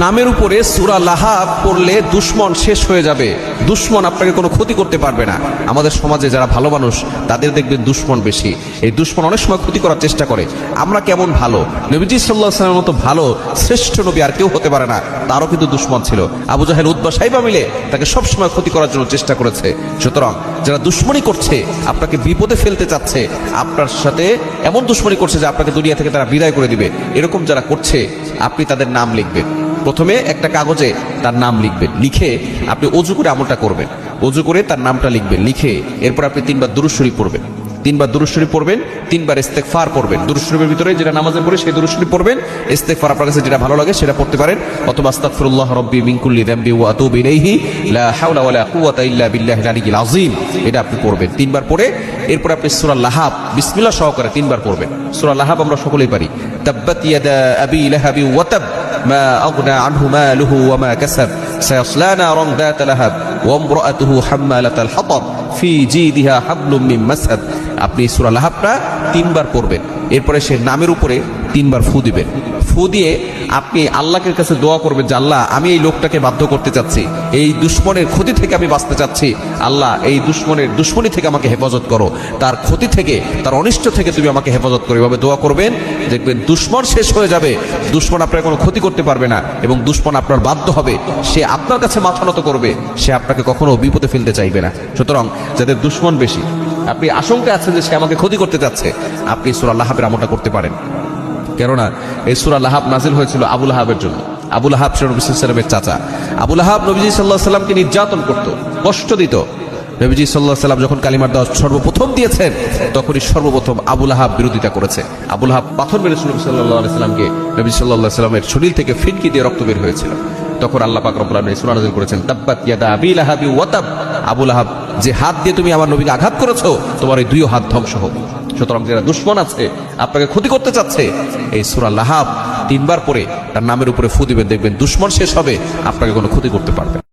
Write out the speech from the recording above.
নামের উপরে সূরা লাহাব পড়লে দুশমন শেষ হয়ে যাবে, দুশমন আপনাকে কোনো ক্ষতি করতে পারবে না। আমাদের সমাজে যারা ভালো মানুষ তাদের দেখবেন দুশমন বেশি, এই দুশমন অনেক সময় ক্ষতি করার চেষ্টা করে। আমরা কেমন ভালো, নবীজি সাল্লাল্লাহু আলাইহি ওয়াসাল্লামের মতো ভালো শ্রেষ্ঠ নবী আর কেউ হতে পারে না, তারও কিন্তু দুশমন ছিল। আবু জাহেল, উতবা, সাইবা মিলে তাকে সবসময় ক্ষতি করার জন্য চেষ্টা করেছে। সুতরাং যারা দুশমনি করছে, আপনাকে বিপদে ফেলতে চাচ্ছে, আপনার সাথে এমন দুশমনি করছে যে আপনাকে দুনিয়া থেকে তারা বিদায় করে দিবে, এরকম যারা করছে আপনি তাদের নাম লিখবেন। প্রথমে একটা কাগজে তার নাম লিখবেন, লিখে আপনি অজু করে আমলটা করবেন, অজু করে তার নামটা লিখবেন, লিখে এরপর আপনি 3 বার দুরূদ শরীফ পড়বেন, 3 বার দুরূদ শরীফ পড়বেন, 3 বার ইস্তেগফার পড়বেন। দুরূদ শরীফের ভিতরে যেটা নামাজে পড়ে সেই দুরূদ শরীফ পড়বেন, ইস্তেগফার আপনার কাছে যেটা ভালো লাগে সেটা পড়তে পারেন, অথবা আস্তাগফিরুল্লাহ রাব্বি মিন কুল্লি যামবি ওয়া আতুবু ইলাইহি লা হাওলা ওয়ালা কুওয়াতা ইল্লা বিল্লাহিল আলিয়্যিল আযীম, এটা আপনি পড়বেন 3 বার পড়ে এরপর আপনি সূরা লাহাব বিসমিল্লাহ সহকারে 3 বার পড়বেন। সূরা লাহাব আমরা সকলেই পারি। তাব্বাত ইয়াদা আবি লাহাবি ওয়া তাব মা আগনা আনহু মালুহু ওয়া মা কাসাব সায়াসলা নারান যাতা লাহাব ওয়া ইমরাআতুহু হাম্মালাতাল হাতাব ফি জিদিহা হাবলুম মিন মাসহাদ। আপনি সূরা লাহাবটা 3 বার পড়বেন, এরপরে সে নামের উপরে 3 বার ফু দিবেন। ফু দিয়ে আপনি আল্লাহর কাছে দোয়া করবেন যে আল্লাহ, আমি এই লোকটাকে বাধ্য করতে চাচ্ছি, এই দুশমনের ক্ষতি থেকে আমি বাঁচতে চাচ্ছি, আল্লাহ এই দুশমনের দুশমনি থেকে আমাকে হেফাজত করো, তার ক্ষতি থেকে, তার অনিষ্ট থেকে তুমি আমাকে হেফাজত করো। এভাবে দোয়া করবেন, দেখবেন দুশমন শেষ হয়ে যাবে, দুশমন আপনার কোনো ক্ষতি করতে পারবে না এবং দুশমন আপনার বাধ্য হবে, সে আপনার কাছে মাথা নত করবে, সে আপনাকে কখনো বিপদে ফেলতে চাইবে না। সুতরাং যাদের দুশমন বেশি, আপনি আশঙ্কা আছে যে সে আমাকে ক্ষতি করতে চাচ্ছে, আপনি সূরা লাহাবের আমলটা করতে পারেন। কেননা এই সূরা লাহাব নাজিল হয়েছিল আবু লাহাবের জন্য। আবু লাহাব ছিল নবী সাল্লাল্লাহু আলাইহি ওয়াসাল্লামের চাচা। আবু লাহাব নবীজি সাল্লাল্লাহু আলাইহি ওয়াসাল্লামকে নির্যাতন করত, কষ্ট দিত। নবীজি সাল্লাল্লাহু আলাইহি ওয়াসাল্লাম যখন কালিমার দাওয়াত সর্বপ্রথম দিয়েছেন, তখনই সর্বপ্রথম আবু লাহাব বিরোধিতা করেছে। আবু লাহাব পাথর মেরেছিল নবী সাল্লাল্লাহু আলাইহি ওয়াসাল্লামকে, নবী সাল্লাল্লাহু আলাইহি ওয়াসাল্লামের শরীর থেকে ফিনকি দিয়ে রক্ত বের হয়েছিল। তখন আল্লাহ পাক রব্বুল আলামিন সূরা নাযিল করেছেন, তাব্বাত ইয়াদা আবি লাহাবি ওয়া তাব, আবু লাহাব, যে হাত দিয়ে তুমি আমার নবীকে আঘাত করেছো, তোমার এই 2 হাত ধ্বংস হোক। সুতরাং যারা দুশমন আছে, আপনাকে ক্ষতি করতে চাচ্ছে, এই সূরা লাহাব 3 বার পড়ে তার নামের উপরে ফু দিবেন, দেখবেন দুশমন শেষ হবে, আপনাকে কোনো ক্ষতি করতে পারবে না।